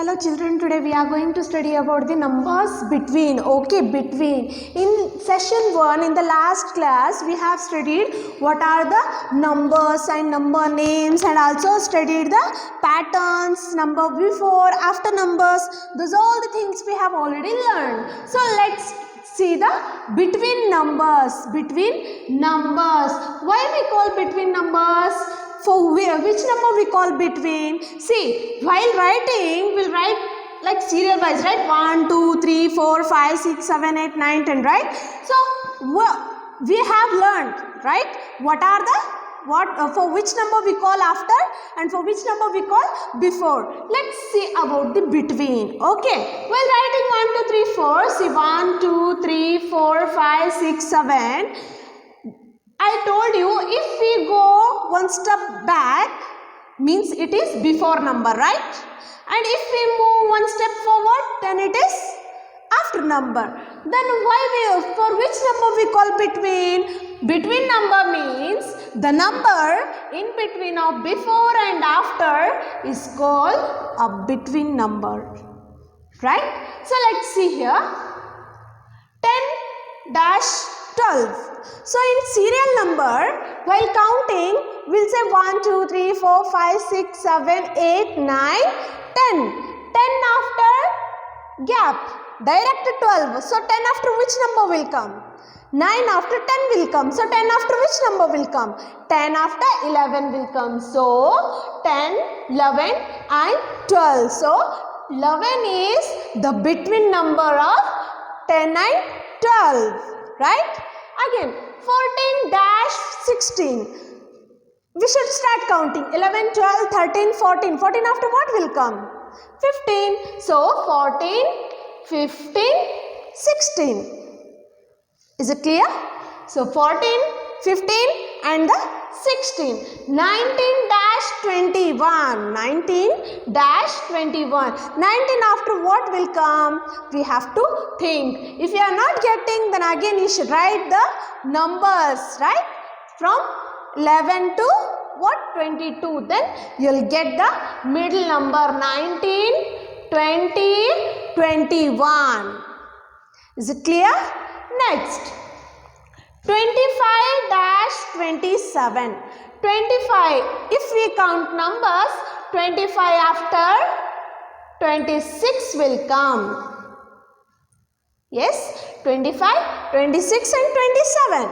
Hello children, today we are going to study about the numbers between. Okay, between. In session 1, in the last class, we have studied what are the numbers and number names, and also studied the patterns, number before, after numbers. Those are all the things we have already learned. So let's see the between numbers. Between numbers. Why we call between numbers? For which number we call between? See, while writing, we'll write like serial wise, right? 1, 2, 3, 4, 5, 6, 7, 8, 9, 10, right? So, we have learned, right? What are the, for which number we call after and for which number we call before. Let's see about the between. Okay. While writing 1, 2, 3, 4, see 1, 2, 3, 4, 5, 6, 7. I told you if we go one step back means it is before number, right? And if we move one step forward, then it is after number. Then for which number we call between? Between number means the number in between of before and after is called a between number, right? So let's see here. 10-12. So in serial number, while counting, we'll say 1, 2, 3, 4, 5, 6, 7, 8, 9, 10. 10 after gap, direct 12. So 10 after which number will come? 9 after 10 will come. So 10 after which number will come? 10 after 11 will come. So 10, 11 and 12. So 11 is the between number of 10 and 12, right? Again, 14-16. We should start counting. 11, 12, 13, 14. 14 after what will come? 15. So, 14, 15, 16. Is it clear? So, 14, 15 and the 16. 19-21. 19-21. 19 after what will come? We have to think. If you are not getting, then again you should write the numbers, right? From 11 to what? 22. Then you will get the middle number 19, 20, 21. Is it clear? Next. 25-27. 25. If we count numbers, 25 after 26 will come. Yes, 25, 26 and 27.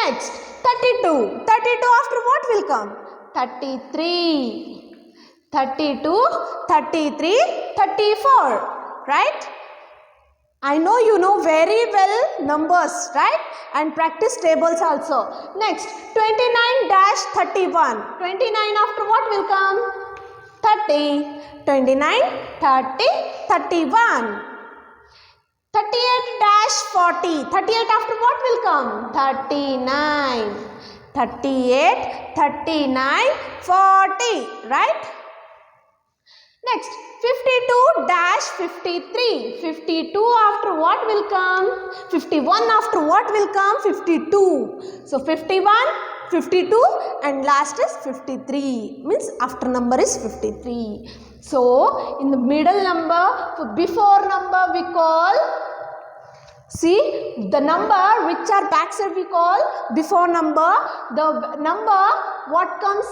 Next, 32. 32 after what will come? 33. 32, 33, 34. Right? I know you know very well numbers, right? And practice tables also. Next, 29-31. 29 after what will come? 30. 29, 30, 31. 38-40. 38 after what will come? 39. 38, 39, 40. Right? Next, 52-53. 52 after what will come? 51 after what will come? 52. So, 51, 52 and last is 53. Means after number is 53. So, in the middle number, for before number we call, see the number which are backside we call before number. The number what comes,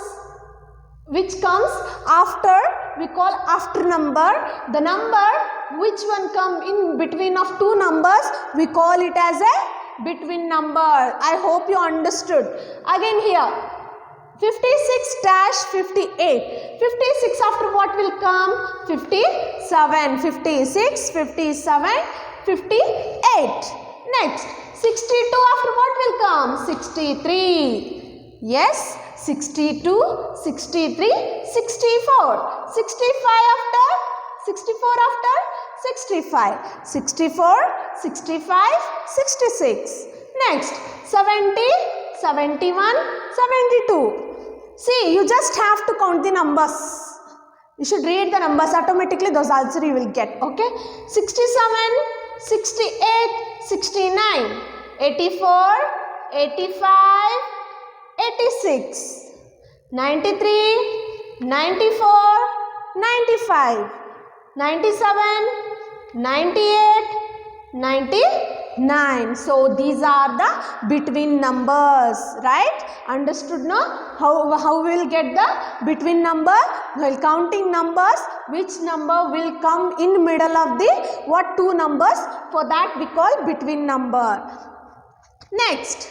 which comes after we call after number. The number which one come in between of two numbers we call it as a between number. I hope you understood. Again here 56-58. 56 after what will come? 57. 56, 57, 58. Next 62 after what will come? 63. Yes, 62, 63, 64. 65 after? 64 after? 65. 64, 65, 66. Next, 70, 71, 72. See, you just have to count the numbers. You should read the numbers. Automatically those answers you will get. Okay. 67, 68, 69, 84, 85, 86, 93, 94, 95, 97, 98, 99. So these are the between numbers, right? Understood now? How we will get the between number? While counting numbers, which number will come in middle of the what two numbers? For that we call between number. Next,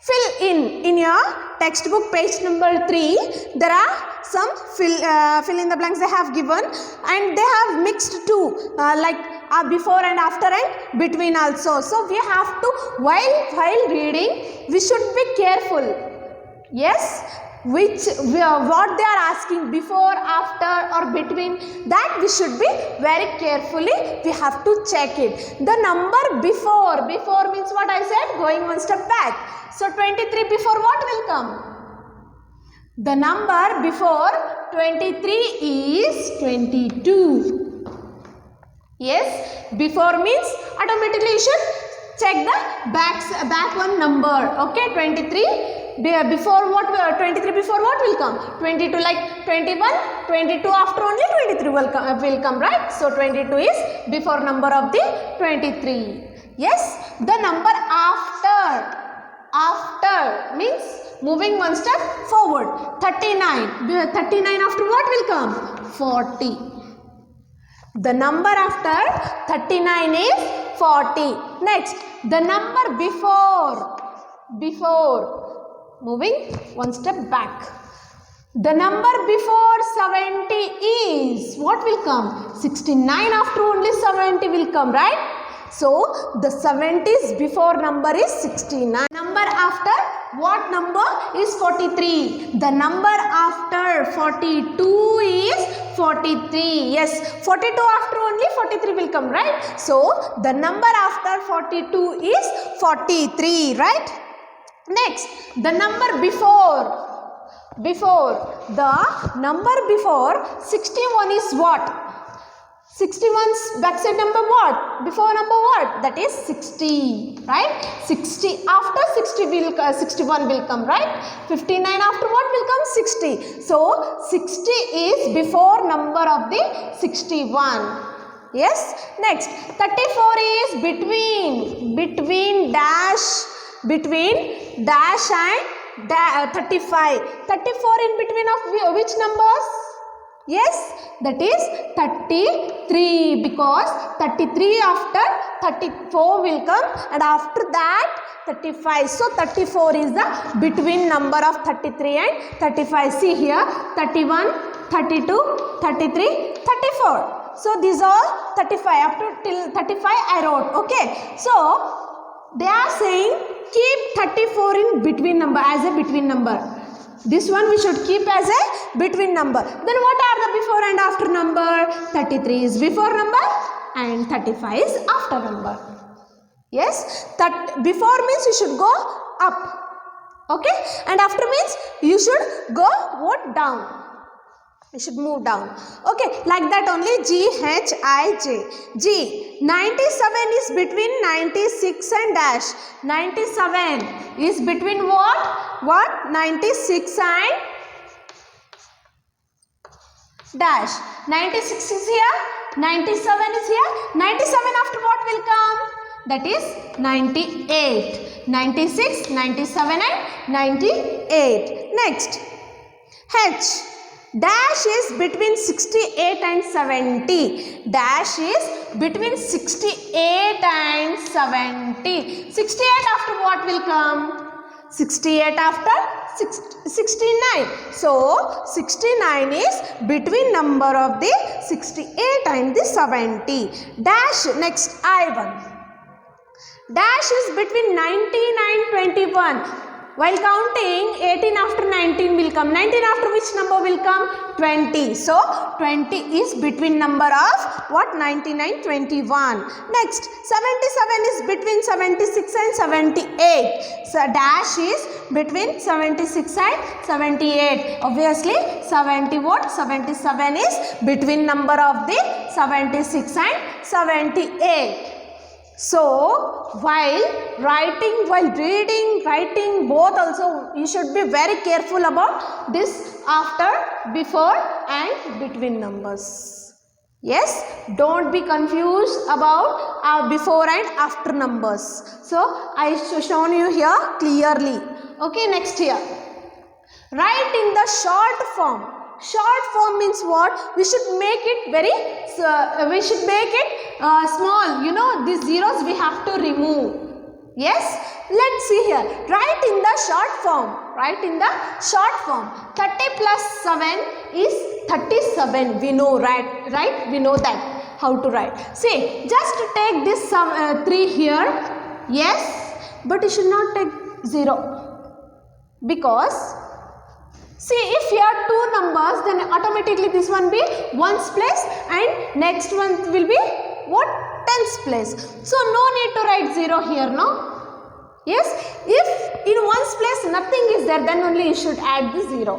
fill in your textbook page number 3. There are some fill in the blanks they have given, and they have mixed two like before and after and between also. So we have to while reading we should be careful. Yes, what they are asking before, after or between, that we should be very carefully we have to check it. The number before means what I said, going one step back. So 23 before what will come? The number before 23 is 22. Yes, before means automatically you should check the back one number. Okay, 23 before what? 23 before what will come? 22, like 21, 22 after only 23 will come, right? So 22 is before number of the 23. Yes, the number after means moving one step forward. 39. 39 after what will come? 40. The number after 39 is 40. Next, the number before moving one step back. The number before 70 is what will come? 69 after only 70 will come, right? So the 70s before number is 69. Number after what number is 43? The number after 42 is 43. Yes, 42 after only 43 will come, right? So the number after 42 is 43, right? Next, the number before. The number before 61 is what? 61's backside number what? Before number what? That is 60, right? 60 after 61 will come, right? 59 after what will come? 60. So 60 is before number of the 61. Yes. Next, 34 is between dash and 35. 34 in between of which numbers? Yes, that is 33, because 33 after 34 will come, and after that 35. So 34 is the between number of 33 and 35. See here, 31, 32, 33, 34. So these are 35. Up to till 35 I wrote. Okay. So they are saying keep 34 in between number, as a between number. This one we should keep as a between number. Then what are the before and after number? 33 is before number and 35 is after number. Yes, that before means you should go up. Okay, and after means you should go what? Down. You should move down. Okay, like that only G-H-I-J. G. 97 is between 96 and dash. 97 is between what? What? 96 and dash. 96 is here. 97 is here. 97 after what will come? That is 98. 96, 97 and 98. Next. H. Dash is between 68 and 70. Dash is between 68 and 70. 68 after what will come? 68 after 69. So 69 is between number of the 68 and the 70. Dash, next I1. Dash is between 19 and 21. While counting, 18 after 19 will come. 19 after which number will come? 20. So 20 is between number of what? 19 and 21. Next, 77 is between 76 and 78. So dash is between 76 and 78. Obviously 70 what? 77 is between number of the 76 and 78. So while reading, writing both also you should be very careful about this after, before and between numbers. Yes, don't be confused about before and after numbers. So I shown you here clearly. Okay, next here. Write in the short form. Short form means what? We should make it very, small. You know, these zeros we have to remove. Yes, let's see here. Write in the short form. Write in the short form. 30 plus 7 is 37. We know, right? We know that how to write. See, just take this 3 here. Yes, but you should not take 0, because see, if you have two numbers, then automatically this one be ones place and next one will be what? Tens place. So no need to write 0 here, no? Yes, if in ones place nothing is there, then only you should add the 0.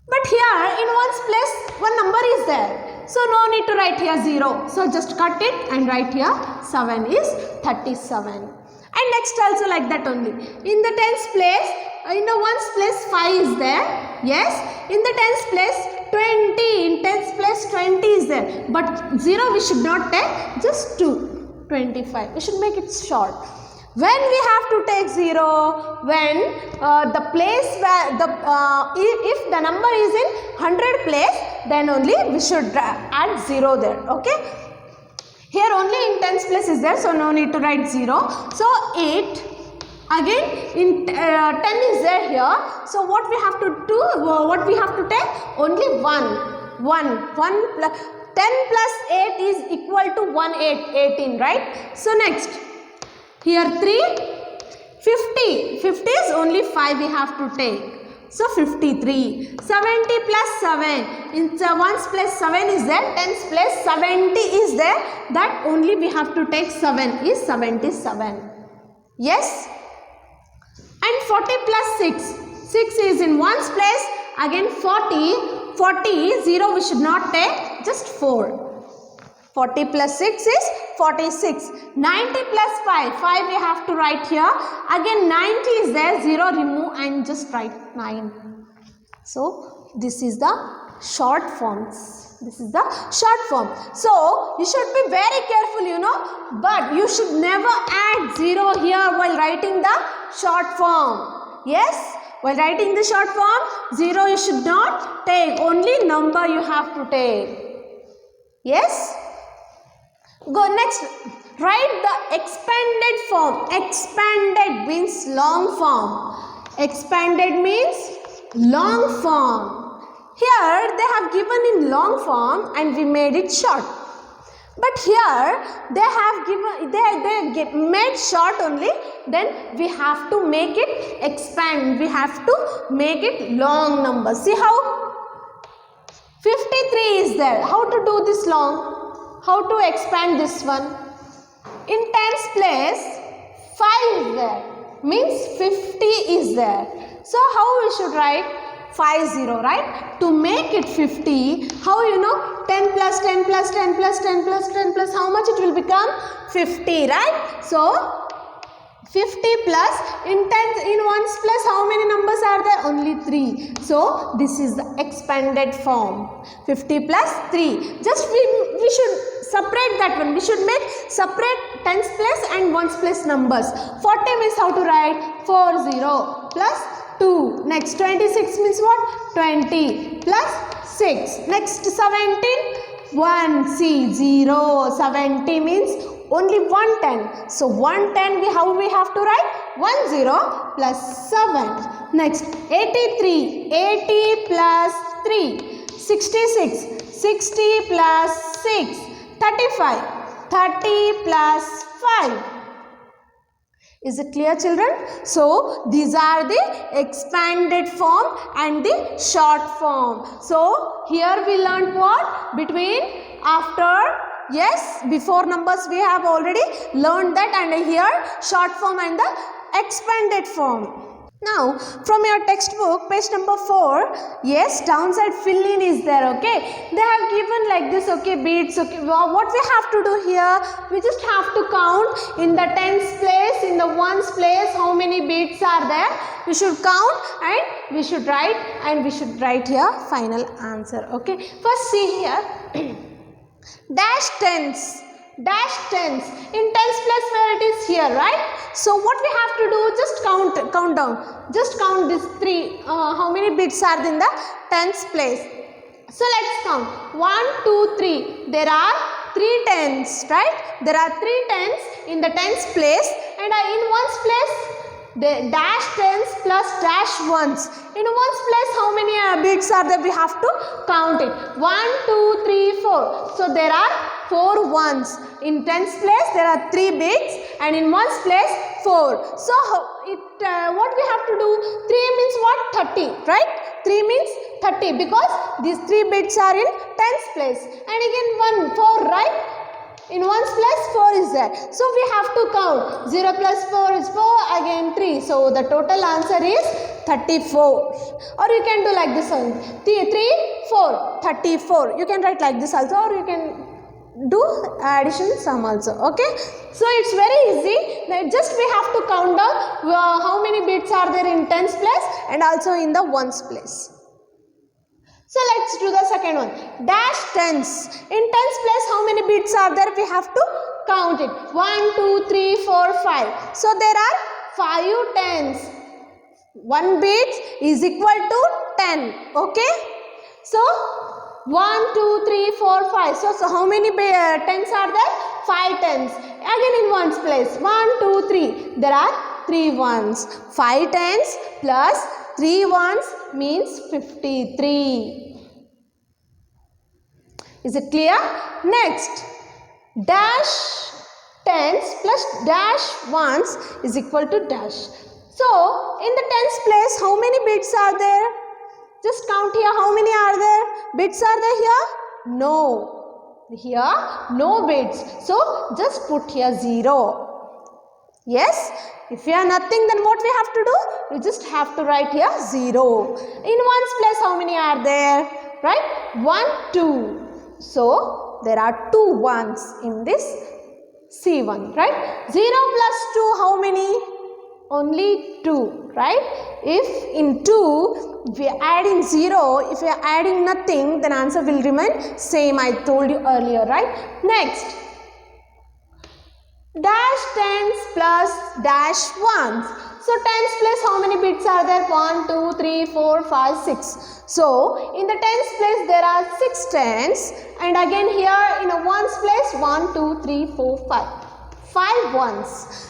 But here in ones place one number is there. So no need to write here 0. So just cut it and write here 7 is 37. And next also like that only. In the tens place, in the ones place 5 is there. Yes. In the tens place 20. In tens place 20 is there. But 0 we should not take. Just 2. 25. We should make it short. When we have to take 0, when the place where if the number is in 100 place, then only we should add 0 there. Okay. Here only in tens place is there, so no need to write 0. So 8. Again in 10 is there here. So what we have to do? What we have to take? Only 1. 1 plus 10 plus 8 is equal to 18, right? So next. Here 3, 50. 50 is only 5 we have to take. So 53. 70 plus 7. In ones place 7 is there. Tens place 70 is there. That only we have to take 7 is 77. Yes. And 40 plus 6. 6 is in ones place. Again 40. 40. 0 we should not take. Just 4. 40 plus 6 is 46. 90 plus 5. 5 we have to write here. Again 90 is there. 0 remove and just write 9. So this is the short forms. This is the short form. So you should be very careful, you know. But you should never add 0 here while writing the short form. Yes. While writing the short form, 0 you should not take. Only number you have to take. Yes. Go next. Write the expanded form. Expanded means long form. Expanded means long form. Here they have given in long form and we made it short. But here they have given, they made short only. Then we have to make it expand. We have to make it long number. See how? 53 is there. How to do this long? How to expand this one? In tens place, 5 is there. Means 50 is there. So how we should write? 50, right? To make it 50, how you know? 10 plus 10 plus 10 plus 10 plus 10 plus how much it will become? 50, right? So 50 plus in ones plus how many numbers are there? Only 3. So this is the expanded form. 50 plus 3. Just we should separate that one. We should make separate tens place and ones place numbers. 40 means how to write? 40 plus 2. Next 26 means what? 20 plus 6. Next 17. 1 see 0. 70 means only 110. So 110 how we have to write? 10 plus 7. Next 83. 80 plus 3. 66. 60 plus 6. 35. 30 plus 5. Is it clear, children? So these are the expanded form and the short form. So here we learned what? Between, after, yes, before numbers we have already learned that, and here short form and the expanded form. Now from your textbook page number 4, yes, downside fill in is there, okay. They have given like this, okay, beats, okay. What we have to do here, we just have to count in the tens place, in the ones place, how many beats are there. We should count and we should write, and we should write here final answer, okay. First see here. Dash tens. Dash tens. In tens place where it is here, right? So what we have to do, just count down. Just count these three. How many bits are in the tens place? So let's count. 1, 2, 3. There are 3 tens, right? There are 3 tens in the tens place, and in ones place, the dash tens plus dash ones. In ones place, how many bits are there? We have to count it. 1, 2, 3, 4. So there are 4 ones. In tens place, there are 3 bits, and in ones place, 4. So what we have to do? 3 means what? 30, right? 3 means 30 because these 3 bits are in tens place, and again 4, right? In ones place 4 is there. So we have to count. 0 plus 4 is 4, again 3. So the total answer is 34. Or you can do like this one. 3, 4, 34. You can write like this also, or you can do addition sum also. Okay. So it's very easy. Just we have to count down how many bits are there in tens place and also in the ones place. So let's do the second one. Dash tens. In tens place, how many bits are there? We have to count it. 1, 2, 3, 4, 5. So there are 5 tens. 1 bit is equal to 10. Okay. So 1, 2, 3, 4, 5. So how many tens are there? 5 tens. Again in ones place. 1, 2, 3. There are 3 ones. 5 tens plus 3 ones means 53. Is it clear? Next, dash tens plus dash ones is equal to dash. So in the tens place, how many bits are there? Just count here. How many are there? Bits are there here? No. Here, no bits. So just put here 0. Yes? If you have nothing, then what we have to do? You just have to write here 0. In ones place, how many are there? Right? 1, 2. So there are 2 ones in this C1. Right? 0 plus 2, how many? Only 2. Right? If in 2, if we are adding 0, if we are adding nothing, then answer will remain same. I told you earlier. Right? Next. Dash tens plus dash ones. So tens place, how many bits are there? 1, 2, 3, 4, 5, 6. So in the tens place there are 6 tens, and again here in a ones place 1, 2, 3, 4, 5. 5 ones.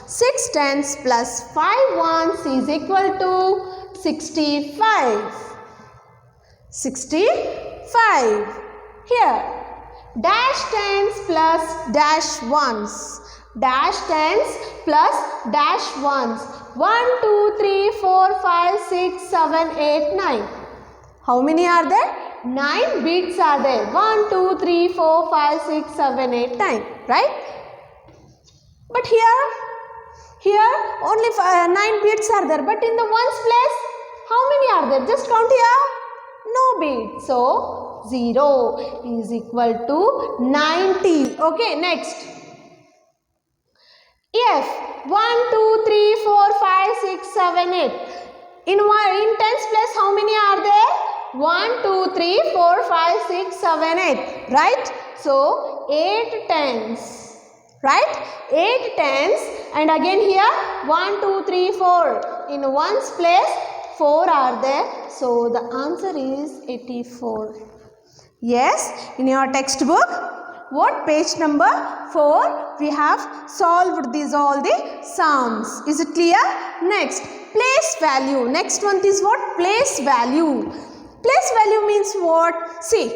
6 tens plus 5 ones is equal to 65. 65. Here dash tens plus dash ones. Dash tens plus dash ones. 1, 2, 3, 4, 5, 6, 7, 8, 9. How many are there? 9 bits are there. 1, 2, 3, 4, 5, 6, 7, 8, 9. Right? But here only 9 bits are there. But in the ones place, how many are there? Just count here. No bits. So 0 is equal to 90. Okay, next. F 1, 2, 3, 4, 5, 6, 7, 8. In tens place, how many are there? 1, 2, 3, 4, 5, 6, 7, 8. Right? So 8 tens. Right? 8 tens, and again here 1, 2, 3, 4. In ones place 4 are there. So the answer is 84. Yes, in your textbook, what page number 4 we have solved these all the sums. Is it clear? Next, place value. Next one is what? Place value. Place value means what? See,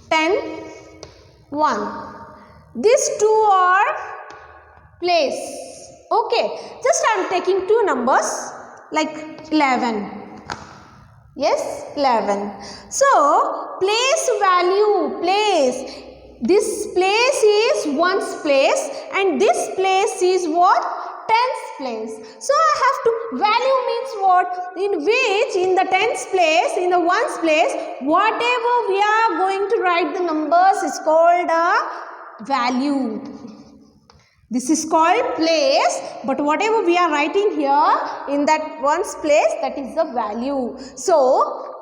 10, 1. These 2 are place. Okay, just I am taking 2 numbers like 11. Yes, 11. So, place value, place. This place is ones place and this place is what? Tens place. So, I have to, value means what? In which, in the tens place, in the ones place, whatever we are going to write the numbers is called a value. This is called place, but whatever we are writing here in that ones place, that is the value. So,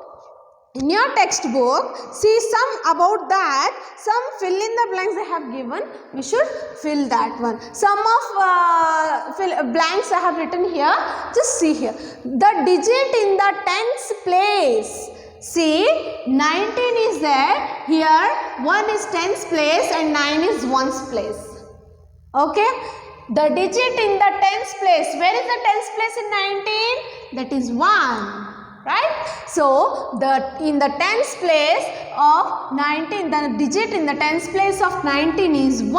in your textbook, see some about that, some fill in the blanks they have given, we should fill that one. Some of blanks I have written here, just see here. The digit in the tens place, see 19 is there, here 1 is tens place and 9 is ones place. Okay, the digit in the tens place, where is the tens place in 19? That is 1. Right? So, in the tens place of 19, the digit in the tens place of 19 is 1.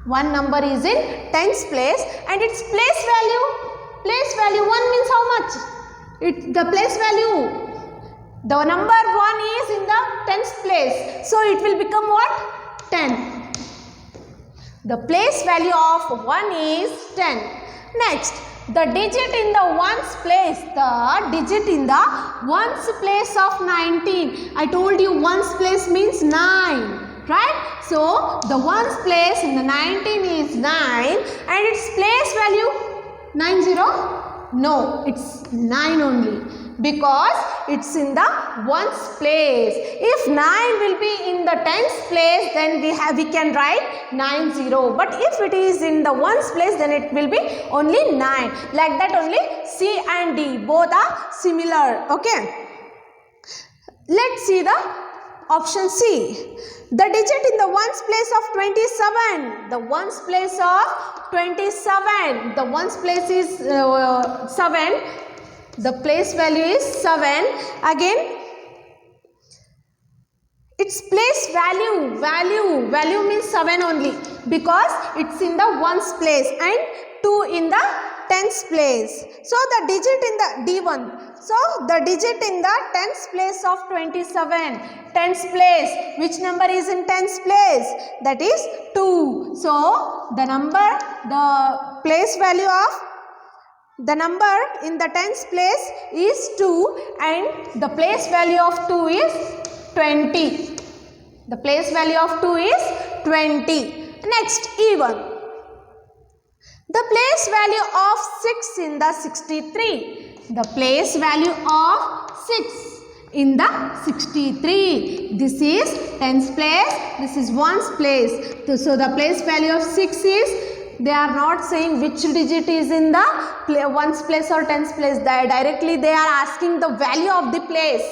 One number is in tens place and its place value 1 means how much? The place value, the number 1 is in the tens place. So, it will become what? 10. The place value of 1 is 10. Next, the digit in the ones place, the digit in the ones place of 19. I told you ones place means 9, right? So, the ones place in the 19 is 9 and its place value 90? No, it's 9 only because it's in the ones place. If 9 will be in the tens place, then we can write 90. But if it is in the ones place, then it will be only 9. Like that only C and D both are similar. Okay. Let's see the option C. The digit in the ones place of 27. The ones place of 27. The ones place is 7. The place value is 7. Again, its place value means 7 only because it's in the ones place and 2 in the tens place. So, the digit in the D1. So, the digit in the tens place of 27. Tens place. Which number is in tens place? That is 2. So, the place value of the number in the tens place is 2 and the place value of 2 is 20. The place value of 2 is 20. Next, E1. The place value of 6 in the 63. The place value of 6 in the 63. This is tens place, this is ones place. So, the place value of 6 is, they are not saying which digit is in the ones place or tens place. Directly they are asking the value of the place,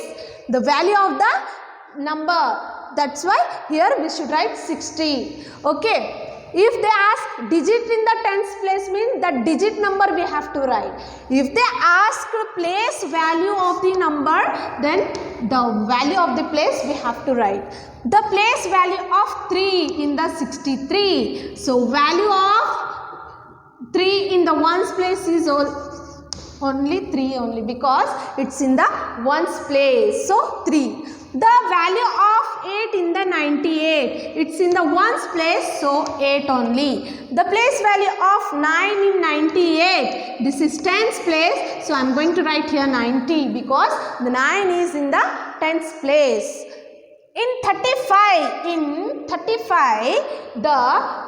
the value of the number. That's why here we should write 60. Okay. If they ask digit in the tens place means that digit number we have to write. If they ask place value of the number, then the value of the place we have to write. The place value of 3 in the 63. So, value of 3 in the ones place is only 3 only because it's in the ones place. So, 3. The value of 8 in the 98. It's in the ones place. So, 8 only. The place value of 9 in 98. This is tens place. So, I am going to write here 90 because the 9 is in the tens place. In 35, the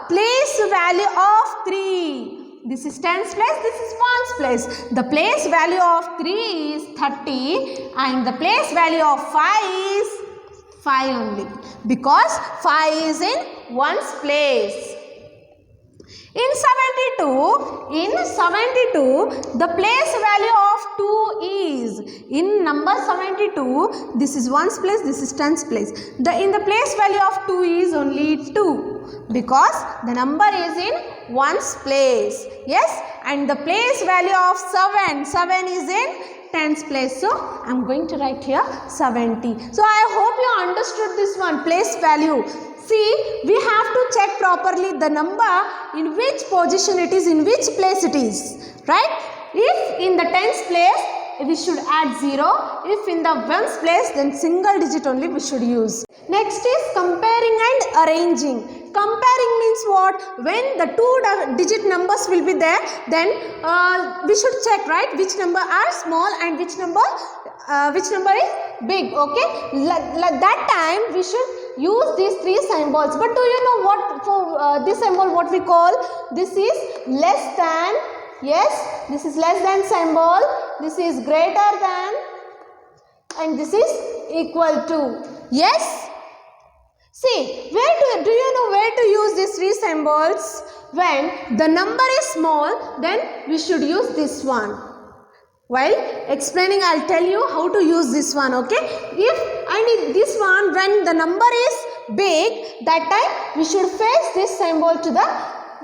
place value of 3. This is tens place, this is ones place. The place value of 3 is 30 and the place value of 5 is 5 only because 5 is in ones place. In 72, the place value of 2 is, in number 72, this is ones place, this is tens place. In the place value of 2 is only 2 because the number is in ones place. Yes, and the place value of 7 is in tens place. So, I am going to write here 70. So, I hope you understood this one, place value. See, we have to check properly the number in which position it is, in which place it is, right? If in the tens place, we should add 0. If in the ones place, then single digit only we should use. Next is comparing and arranging. Comparing means what? When the two digit numbers will be there, then we should check, right? Which number are small and which number is big. Okay, that time we should use these three symbols. But do you know what for this symbol what we call? This is less than. Yes, this is less than symbol. This is greater than, and this is equal to. Yes? See, do you know where to use these three symbols? When the number is small, then we should use this one. While explaining, I'll tell you how to use this one, okay? If this one, when the number is big, that time we should face this symbol to the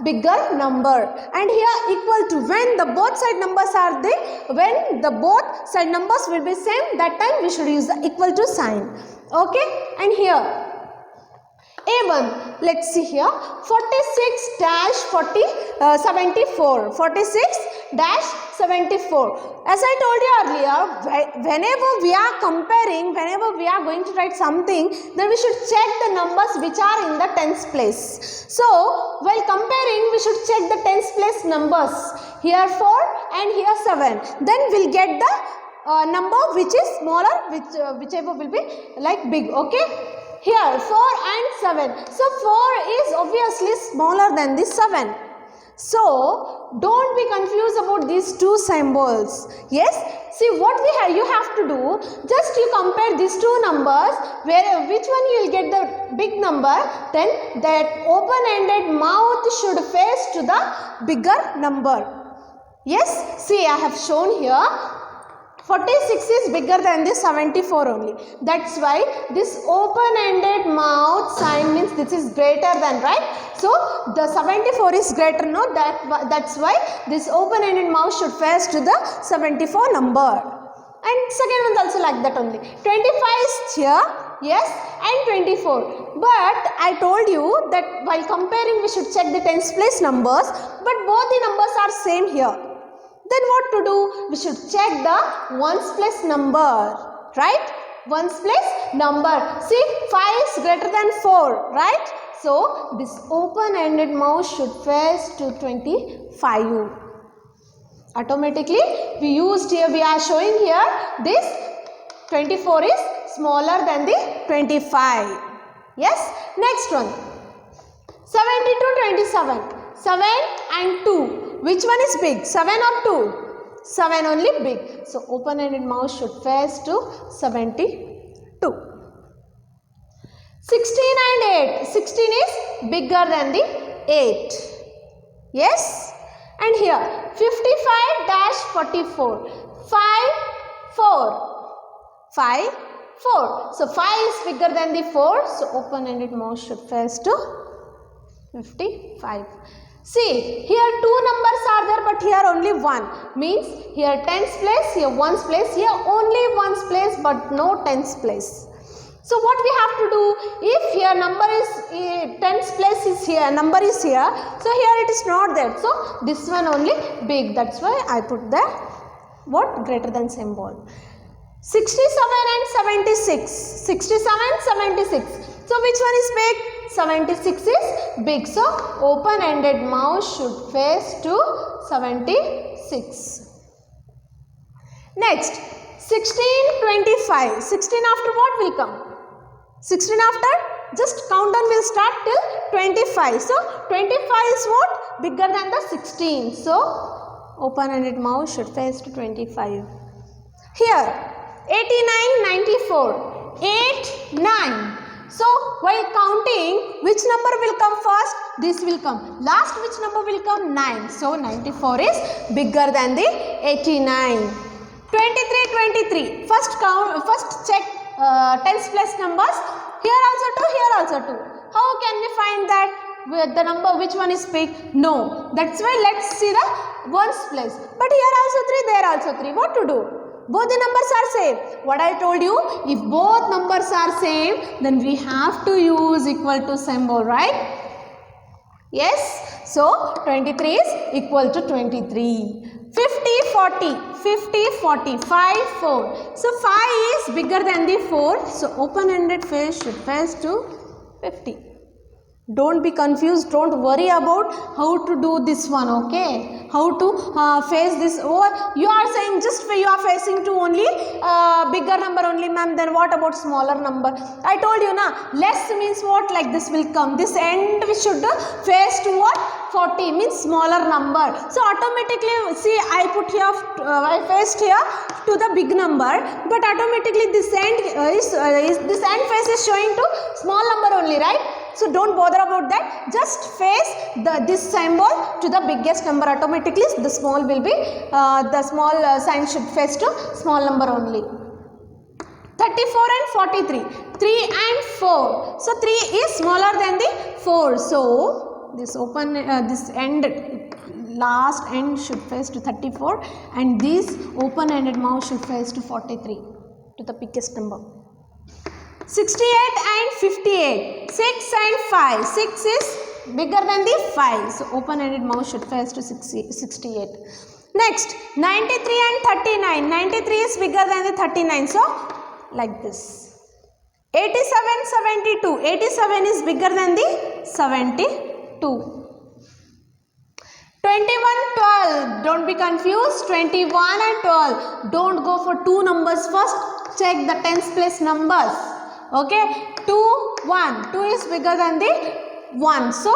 bigger number. And here equal to, when the both side numbers are there, when the both side numbers will be same, that time we should use the equal to sign. Okay? And here A1, let's see here, 46-74, 46-74. As I told you earlier, whenever we are comparing, whenever we are going to write something, then we should check the numbers which are in the tens place. So, while comparing, we should check the tens place numbers. Here 4 and here 7. Then we'll get the number which is smaller, whichever will be like big, okay? Here 4 and 7. So 4 is obviously smaller than this 7. So don't be confused about these two symbols. Yes? See what you have to do. Just you compare these two numbers. Which one you will get the big number. Then that open-ended mouth should face to the bigger number. Yes? See, I have shown here. 46 is bigger than this 74 only. That's why this open-ended mouth sign means this is greater than, right? So the 74 is greater, no? That's why this open-ended mouth should face to the 74 number. And second one is also like that only. 25 is here, yes, and 24. But I told you that while comparing we should check the tens place numbers, but both the numbers are same here. Then what to do? We should check the ones place number, right? Ones place number. See, 5 is greater than 4, right? So, this open-ended mouth should face to 25. Automatically, we are showing here, this 24 is smaller than the 25. Yes? Next one. 70 to 27. 7 and 2. Which one is big? 7 or 2? 7 only big. So, open-ended mouth should face to 72. 16 and 8. 16 is bigger than the 8. Yes? And here, 55-44. 5, 4. 5, 4. So, 5 is bigger than the 4. So, open-ended mouth should face to 55. See, here two numbers are there, but here only one. Means here tens place, here ones place, here only ones place, but no tens place. So what we have to do? If here number is tens place is here, number is here, so here it is not there. So this one only big. That's why I put the what greater than symbol. 67 and 76. 67, 76. So which one is big? 76 is big. So open-ended mouth should face to 76. Next, 16, 25. 16 after what will come? 16 after? Just countdown will start till 25. So 25 is what? Bigger than the 16. So open-ended mouth should face to 25. Here. 89, 94, 8, 9. So, while counting, which number will come first? This will come. Last, which number will come? 9. So, 94 is bigger than the 89. 23, 23. First count, first check tens place numbers. Here also 2, here also 2. How can we find that? With the number, which one is big? No. That's why let's see the ones place. But here also 3, there also 3. What to do? Both the numbers are same. What I told you, if both numbers are same, then we have to use equal to symbol, right? Yes. So, 23 is equal to 23. 50, 40. 50, 40. 5, 4. So, 5 is bigger than the 4. So, open-ended face should face to 50. Don't be confused, don't worry about how to do this one, okay? How to face this. Oh, you are saying just you are facing to only bigger number only, ma'am, then what about smaller number? I told you na, less means what, like this will come, this end we should face to what, 40 means smaller number. So automatically, see, I put here, I faced here to the big number, but automatically this end this end face is showing to small number only, right? So don't bother about that, just face this symbol to the biggest number. Automatically the small will be, the small sign should face to small number only. 34 and 43, 3 and 4. So 3 is smaller than the 4. So this open, this end, last end should face to 34 and this open ended mouth should face to 43, to the biggest number. 68 and 58, 6 and 5, 6 is bigger than the 5, so open ended mouth should face to 68. Next, 93 and 39, 93 is bigger than the 39, so like this. 87, 72, 87 is bigger than the 72. 21, 12, don't be confused, 21 and 12, don't go for two numbers first, check the tens place numbers. Okay, 2, 1, 2 is bigger than the 1, so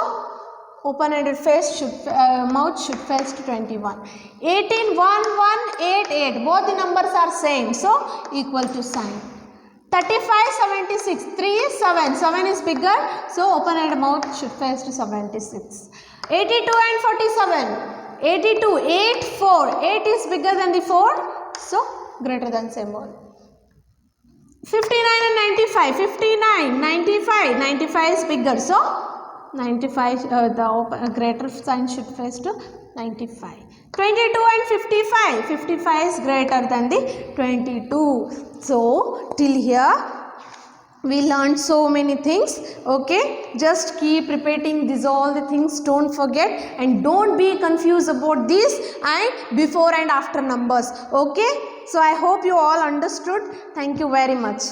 open-ended face should, mouth should face to 21. 18, 1, 1, 8, 8, both the numbers are same, so equal to sign. 35, 76, 3 is 7, 7 is bigger, so open-ended mouth should face to 76. 82 and 47, 82, 8, 4, 8 is bigger than the 4, so greater than symbol. 59 and 95, 59, 95, 95 is bigger, so 95, the greater sign should face to 95. 22 and 55, 55 is greater than the 22. So, till here we learned so many things, okay? Just keep repeating these all the things, don't forget, and don't be confused about these and before and after numbers, okay? So I hope you all understood. Thank you very much.